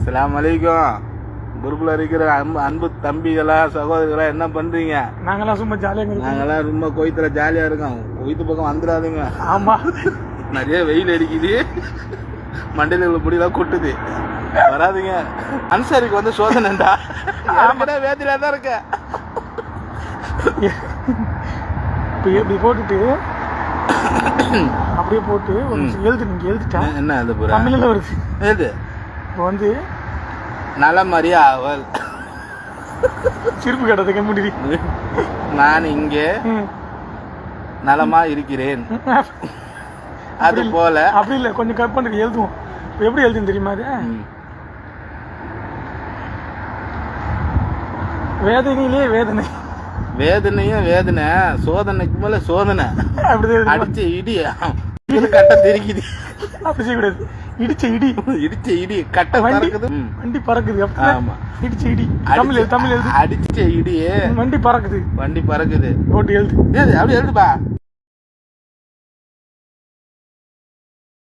அஸ்ஸலாமு அலைக்கும். குரூப்ல இருக்கிற அன்பு தம்பிகளா சகோதரிகளா என்ன பண்றீங்க? நாங்கெல்லாம் சும்மா ஜாலியாக நாங்கெல்லாம் ரொம்ப கோயத்துல ஜாலியா இருக்கோம். கோயத்து பக்கம் வந்துடாதுங்க. ஆமா, நிறைய வெயில் அடிக்குது, மண்டையில உள்ள முடியெல்லாம் கொட்டுது, வராதுங்க. அன்சாரிக்கு வந்து சோதனைண்டா, வேதியில தான் இருக்க. இப்போ இப்படி போட்டுட்டு அப்படியே போட்டு ஒரு நிமிஷம் எழுது. நீங்க எழுதிட்டேன். என்ன அது புறா தமிழ்ல வருது. எது? இப்போ வந்து நலமறியா அவள் சிரிப்பு கடத்துக்க முடியுது. நான் இங்கே நலமா இருக்கிறேன். அது போல அப்படி இல்லை, கொஞ்சம் கட் பண்ணிட்டு எழுதுவோம். இப்போ எப்படி எழுதுன்னு தெரியுமா? அது வேதனையிலே வேதனை, வேதனையும் வேதனை, சோதனைக்கு மேல சோதனை. அப்படிதான் அடிச்ச இடி கட்ட தெரிக்குது. அப்படி செய்யக்கூடாது. இடிச்ச இடி, இடிச்ச இடி கட்ட பறக்குது. வண்டி பறக்குது. ஆமா, இடிச்ச இடி. தமிழ் எழுது. அடிச்ச இடி வண்டி பறக்குது. வண்டி பறக்குது போட்டு எழுது. அப்படி எழுதுப்பா.